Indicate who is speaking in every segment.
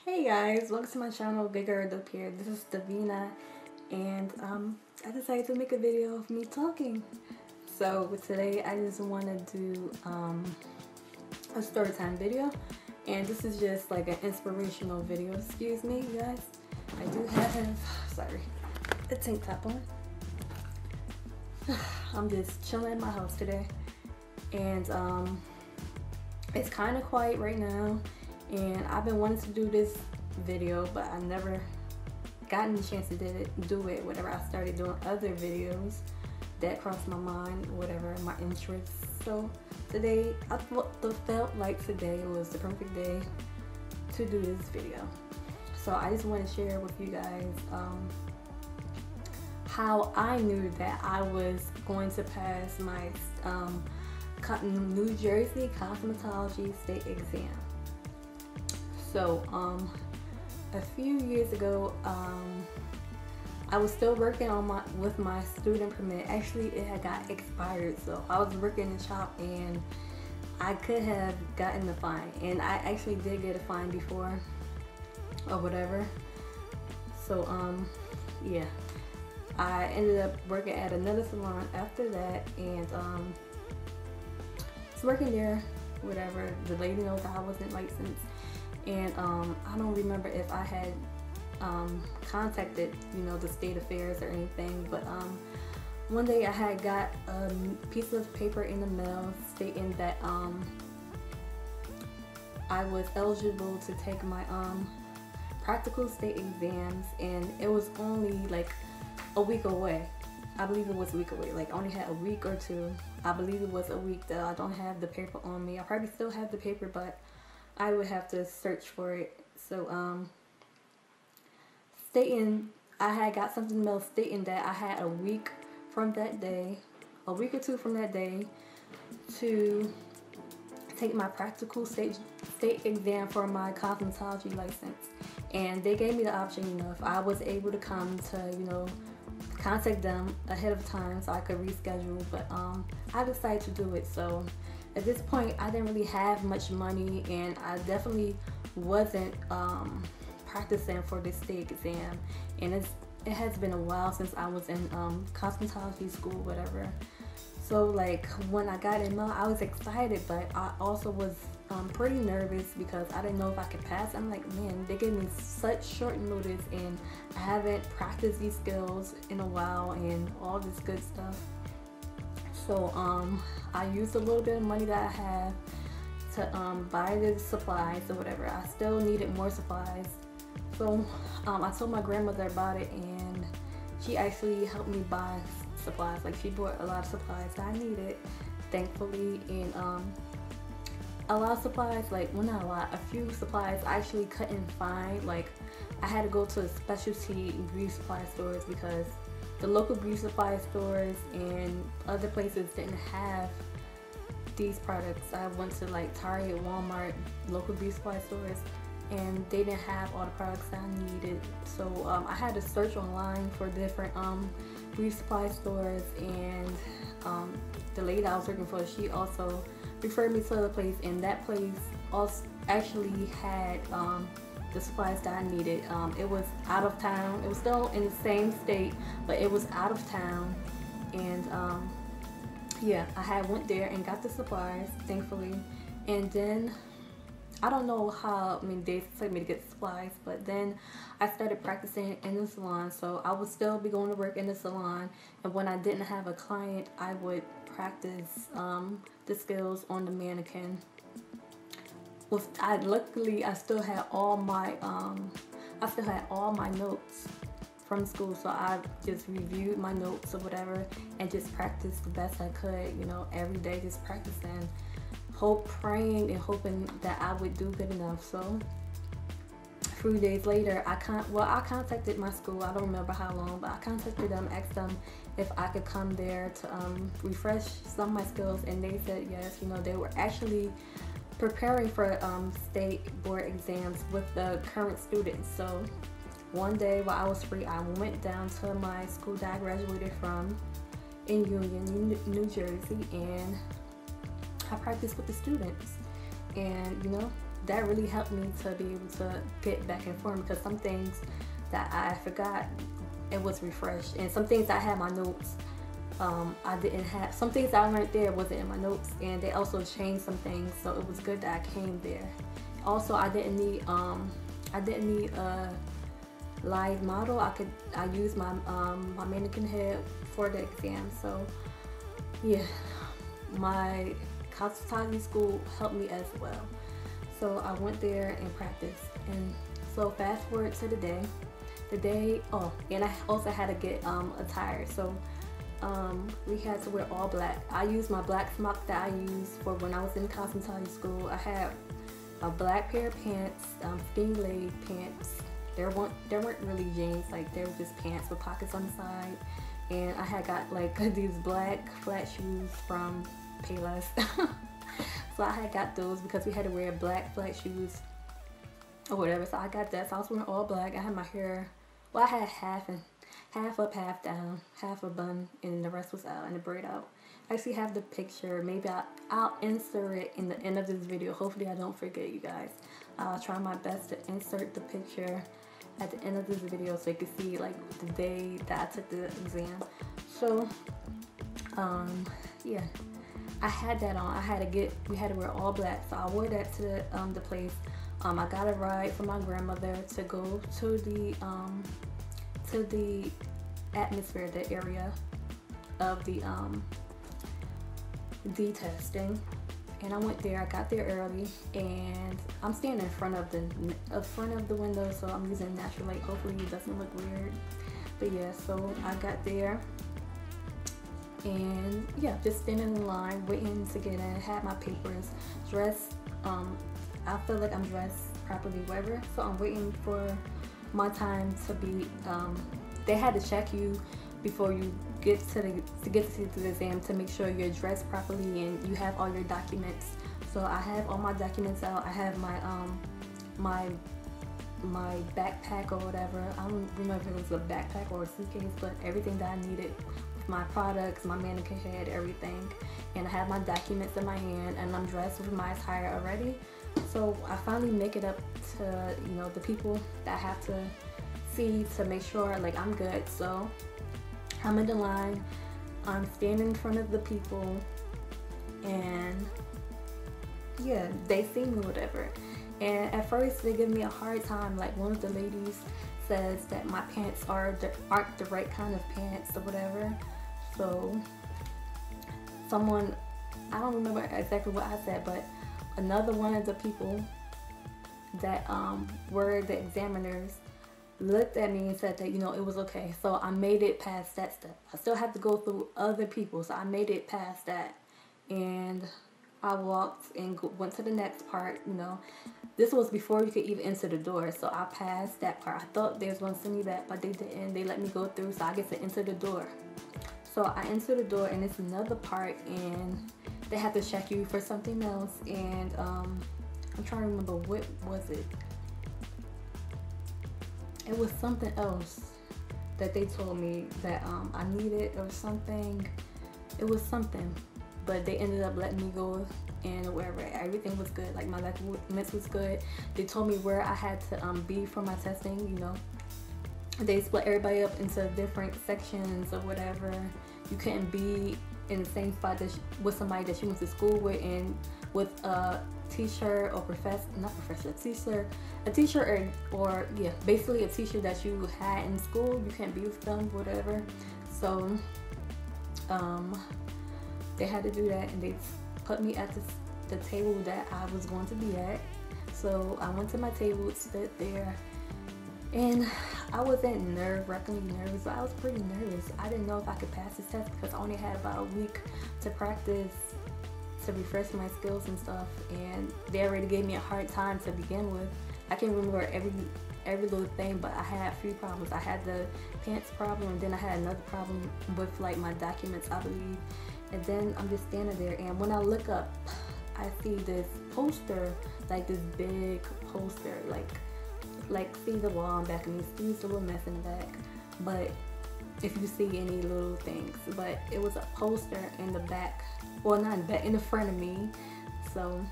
Speaker 1: Hey guys, welcome to my channel, Bigger Up Here. This is Davina, and I decided to make a video of me talking. So today I just want to do a story time video, and this is just like an inspirational video. Excuse me, you guys. I do have, sorry, a tank top on. I'm just chilling in my house today, and it's kind of quiet right now. And I've been wanting to do this video, but I never gotten the chance to do it whenever I started doing other videos that crossed my mind, whatever my interests. So today, I felt like today was the perfect day to do this video. So I just want to share with you guys how I knew that I was going to pass my New Jersey Cosmetology State Exam. So, a few years ago, I was still working on with my student permit. Actually, it had got expired, so I was working in the shop and I could have gotten the fine. And I actually did get a fine before, or whatever. So, yeah. I ended up working at another salon after that, and was working there, whatever. The lady knows I wasn't licensed. And I don't remember if I had contacted, the state affairs or anything, but one day I had got a piece of paper in the mail stating that I was eligible to take my practical state exams, and it was only like a week away. I believe it was a week away. Like, I only had a week or two. I believe it was a week that I don't have the paper on me. I probably still have the paper, but I would have to search for it. So, I had got something in the mail stating that I had a week from that day, a week or two from that day, to take my practical state exam for my cosmetology license. And they gave me the option, if I was able to come to, contact them ahead of time so I could reschedule. But I decided to do it. So at this point, I didn't really have much money, and I definitely wasn't practicing for this state exam. And it has been a while since I was in cosmetology school, whatever. So like, when I got in, I was excited, but I also was pretty nervous because I didn't know if I could pass. I'm like, man, they gave me such short notice, and I haven't practiced these skills in a while and all this good stuff. So I used a little bit of money that I have to buy the supplies or whatever. I still needed more supplies. So I told my grandmother about it, and she actually helped me buy supplies. Like, she bought a lot of supplies that I needed, thankfully. And a lot of supplies, like, well, not a lot, a few supplies I actually couldn't find. Like, I had to go to specialty beauty supply stores because the local beauty supply stores and other places didn't have these products. I went to like Target, Walmart, local beauty supply stores, and they didn't have all the products that I needed. So I had to search online for different beauty supply stores, and the lady I was working for, she also referred me to the place, and that place also actually had the supplies that I needed. It was out of town. It was still in the same state, but it was out of town. And yeah, I went there and got the supplies, thankfully. And then I don't know how many days it took me to get the supplies, but then I started practicing in the salon. So I would still be going to work in the salon, and when I didn't have a client, I would practice the skills on the mannequin. Luckily I still had all my notes from school, so I just reviewed my notes or whatever and just practiced the best I could, every day, just practicing, praying and hoping that I would do good enough. So a few days later, I contacted my school. I don't remember how long, but I contacted them, asked them if I could come there to refresh some of my skills, and they said yes. They were actually preparing for state board exams with the current students. So one day while I was free, I went down to my school that I graduated from in Union, New Jersey, and I practiced with the students. And that really helped me to be able to get back informed, because some things that I forgot, it was refreshed, and some things I had my notes, I didn't have. Some things I learned there wasn't in my notes, and they also changed some things, so it was good that I came there. Also, I didn't need a live model. I used my my mannequin head for the exam. So yeah, my cosmetology school helped me as well. So I went there and practiced. And so fast forward to the day. Oh, and I also had to get attire. So we had to wear all black. I used my black smock that I used for when I was in cosmetology school. I had a black pair of pants, skinny leg pants. There weren't really jeans, like they were just pants with pockets on the side. And I had got like these black flat shoes from Payless. So I had got those because we had to wear black flat shoes or whatever. So I got that. So I was wearing all black. I had my hair, well, I had half up, half down, half a bun, and the rest was out, and the braid out. I actually have the picture. Maybe I'll insert it in the end of this video. Hopefully I don't forget, you guys. I'll try my best to insert the picture at the end of this video so you can see like the day that I took the exam. So yeah, I had that on. We had to wear all black, so I wore that to the place. I got a ride from my grandmother to go to the atmosphere, the area of the testing, and I went there. I got there early, and I'm standing in front of the window, so I'm using natural light. Hopefully it doesn't look weird. But yeah, so I got there, and yeah, just standing in line waiting to get in. Had my papers, dressed. I feel like I'm dressed properly, whatever. So I'm waiting for my time to be. They had to check you before you get to the exam to make sure you're dressed properly and you have all your documents. So I have all my documents out. I have my backpack or whatever. I don't remember if it was a backpack or a suitcase, but everything that I needed, my products, my mannequin head, everything. And I have my documents in my hand, and I'm dressed with my attire already. So I finally make it up to, you know, the people that I have to see to make sure like I'm good. So I'm in the line, I'm standing in front of the people, and yeah, they see me, whatever. And at first they give me a hard time. Like one of the ladies says that my pants aren't the right kind of pants or whatever. So someone, I don't remember exactly what I said, but another one of the people that were the examiners looked at me and said that, you know, it was okay. So I made it past that step. I still have to go through other people, so I made it past that, and I walked and went to the next part. You know, this was before you could even enter the door, so I passed that part. I thought they was going to send me back, but they didn't. They let me go through, so I get to enter the door. So I enter the door, and it's another part, and they have to check you for something else. And I'm trying to remember, what was it? It was something else that they told me that I needed or something. It was something, but they ended up letting me go, and wherever everything was good. Like my documents was good. They told me where I had to be for my testing. You know, they split everybody up into different sections or whatever. You couldn't be in the same spot with somebody that you went to school with, and with a teacher or a teacher or yeah, basically a teacher that you had in school. You can't be with them, whatever. So they had to do that, and they put me at the table that I was going to be at. So I went to my table, stood there, and I wasn't nerve-wrackingly nervous, but I was pretty nervous. I didn't know if I could pass this test because I only had about a week to practice, to refresh my skills and stuff, and they already gave me a hard time to begin with. I can't remember every little thing, but I had a few problems. I had the pants problem, and then I had another problem with like my documents, I believe. And then I'm just standing there, and when I look up, I see this poster, like this big poster, like see the wall in back of me. Excuse the little mess in the back, but if you see any little things, but it was a poster in the back, well, not in the back, in the front of me, so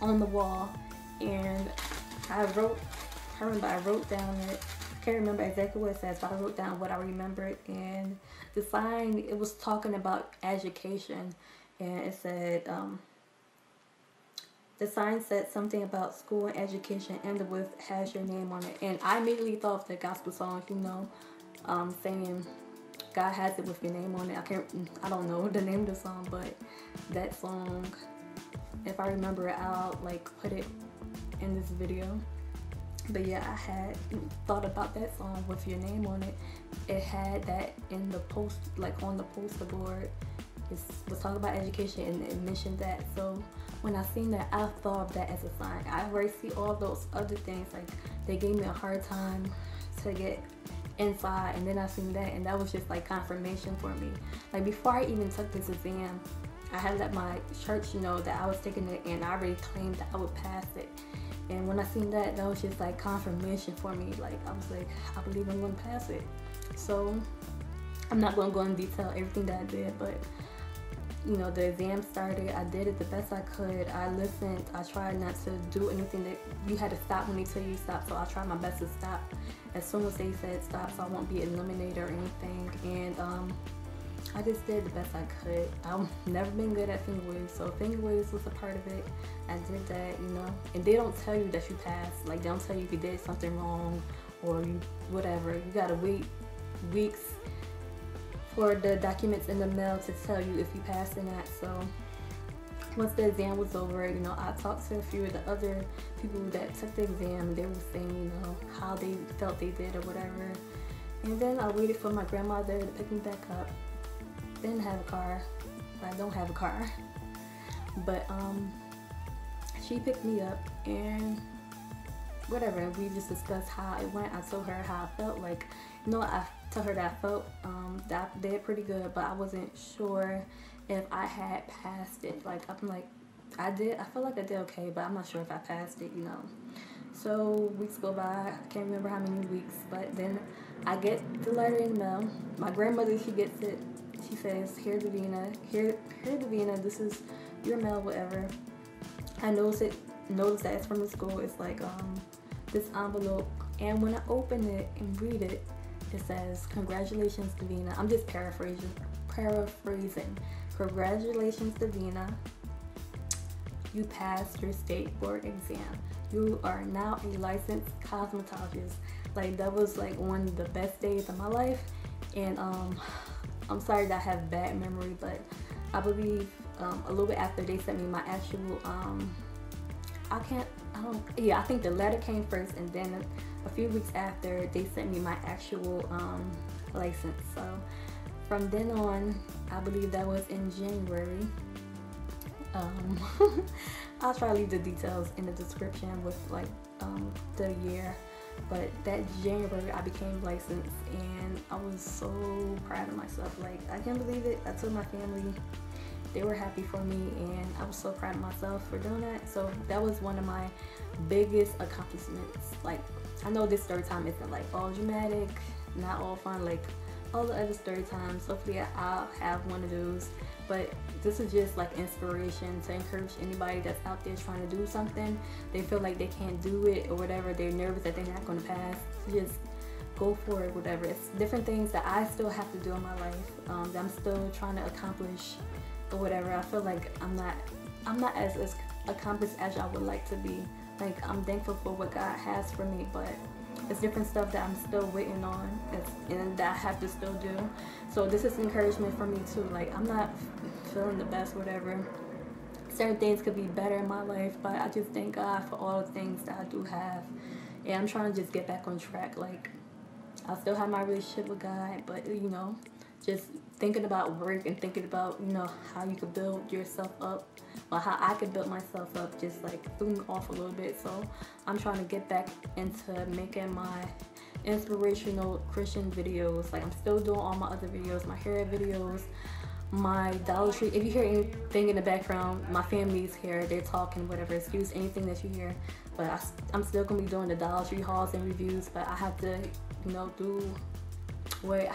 Speaker 1: on the wall. and I wrote down it. I can't remember exactly what it says, but I wrote down what I remembered. And the sign, it was talking about education, and it said, the sign said something about school and education, ended with "has your name on it." And I immediately thought of the gospel song, saying God has it with your name on it. I don't know the name of the song, but that song, if I remember it, I'll like put it in this video. But yeah, I had thought about that song with your name on it. It had that in the post, like on the poster board. It was talking about education and it mentioned that. So when I seen that, I thought of that as a sign. I already see all those other things, like they gave me a hard time to get inside, and then I seen that, and that was just like confirmation for me. Like before I even took this exam, I had let my church know that I was taking it, and I already claimed that I would pass it. And when I seen that, that was just like confirmation for me. Like I was like, I believe I'm gonna pass it. So I'm not gonna go in detail everything that I did, but the exam started. I did it the best I could. I listened. I tried not to do anything that you had to stop when they tell you to stop. So I tried my best to stop as soon as they said stop, so I won't be eliminated or anything. And I just did the best I could. I've never been good at finger waves, so finger waves was a part of it. I did that, and they don't tell you that you passed. Like they don't tell you if you did something wrong or you whatever. You gotta wait weeks for the documents in the mail to tell you if you passed or not. So once the exam was over, I talked to a few of the other people that took the exam. They were saying, how they felt they did or whatever. And then I waited for my grandmother to pick me back up. Didn't have a car. I don't have a car. But she picked me up and whatever. And we just discussed how it went. I told her how I felt. Like, I told her that I felt that I did pretty good, but I wasn't sure if I had passed it. Like I'm like, I feel like I did okay, but I'm not sure if I passed it, So weeks go by, I can't remember how many weeks, but then I get the letter in the mail. My grandmother, she gets it. She says, "Here, Davina, Davina, this is your mail, whatever." I notice that it's from the school. It's like this envelope, and when I open it and read it, it says, "Congratulations, Davina." I'm just paraphrasing. "Congratulations, Davina. You passed your state board exam. You are now a licensed cosmetologist." Like that was like one of the best days of my life. And I'm sorry that I have bad memory, but I believe a little bit after they sent me my actual I think the letter came first, and then a few weeks after they sent me my actual license. So from then on, I believe that was in January. I'll try to leave the details in the description with like the year, but that January I became licensed, and I was so proud of myself. Like I can't believe it. I told my family. They were happy for me, and I was so proud of myself for doing that. So that was one of my biggest accomplishments. Like I know this story time isn't like all dramatic, not all fun like all the other story times. Hopefully I'll have one of those, but this is just like inspiration to encourage anybody that's out there trying to do something. They feel like they can't do it or whatever, they're nervous that they're not going to pass. Just go for it, whatever. It's different things that I still have to do in my life, that I'm still trying to accomplish or whatever. I feel like I'm not as accomplished as I would like to be. Like I'm thankful for what God has for me, but it's different stuff that I'm still waiting on and that I have to still do. So this is encouragement for me too. Like I'm not feeling the best, whatever. Certain things could be better in my life, but I just thank God for all the things that I do have. And I'm trying to just get back on track. Like I still have my relationship with God, but just thinking about work and thinking about, how you could build yourself up, or how I could build myself up, just like threw me off a little bit. So I'm trying to get back into making my inspirational Christian videos. Like I'm still doing all my other videos, my hair videos, my Dollar Tree. If you hear anything in the background, my family's here, they're talking, whatever, excuse anything that you hear. But I'm still gonna be doing the Dollar Tree hauls and reviews, but I have to, do what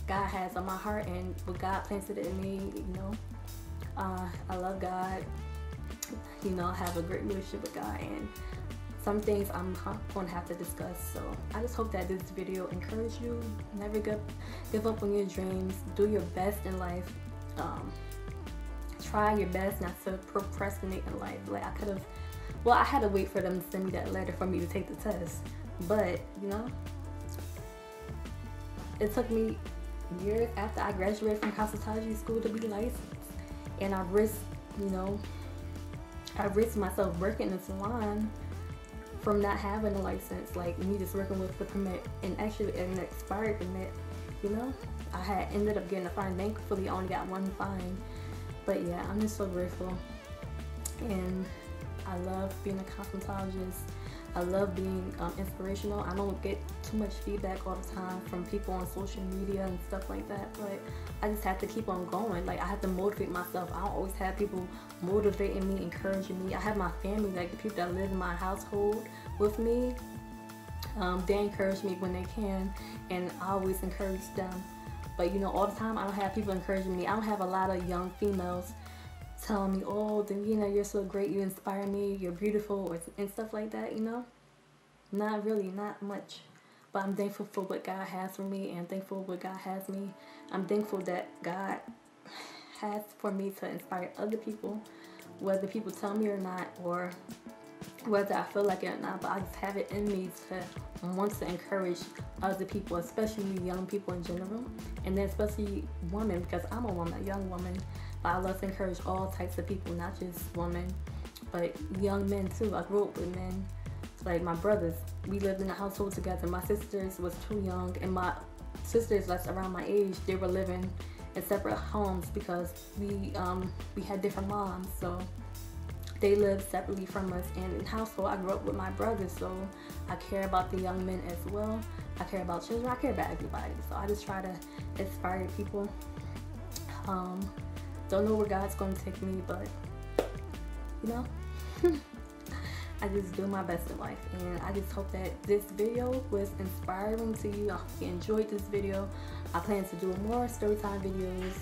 Speaker 1: God has on my heart and what God planted in me. I love God. you know, have a great relationship with God, and some things I'm going to have to discuss. So I just hope that this video encouraged you. Never give up on your dreams. Do your best in life. Try your best not to procrastinate in life. Like I had to wait for them to send me that letter for me to take the test. But, you know, it took me years after I graduated from cosmetology school to be licensed. And I risked myself working in the salon from not having a license, like me just working with the permit, and actually an expired permit. You know, I had ended up getting a fine. Thankfully, I only got one fine. But yeah, I'm just so grateful, and I love being a cosmetologist. I love being inspirational. I don't get too much feedback all the time from people on social media and stuff like that, but I just have to keep on going. Like, I have to motivate myself. I don't always have people motivating me, encouraging me. I have my family, like the people that live in my household with me. They encourage me when they can, and I always encourage them. But you know, all the time I don't have people encouraging me. I don't have a lot of young females telling me, oh, then, you know, you're so great, you inspire me, you're beautiful, and stuff like that, you know. Not really, not much. But I'm thankful for what God has for me, and thankful what God has me. I'm thankful that God has for me to inspire other people, whether people tell me or not, or whether I feel like it or not. But I just have it in me to want to encourage other people, especially young people in general, and then especially women, because I'm a woman, a young woman. But I love to encourage all types of people, not just women, but young men too. I grew up with men. Like my brothers, we lived in a household together. My sisters was too young, and my sisters that's around my age, they were living in separate homes because we had different moms, so they lived separately from us. And in household, I grew up with my brothers, so I care about the young men as well. I care about children. I care about everybody. So I just try to inspire people. Don't know where God's going to take me, but you know, I just do my best in life, and I just hope that this video was inspiring to you. I hope you enjoyed this video. I plan to do more storytime videos,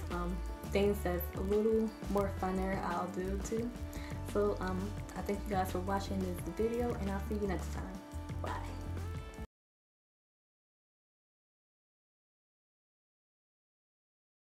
Speaker 1: things that's a little more funner I'll do too. So I thank you guys for watching this video, and I'll see you next time. Bye.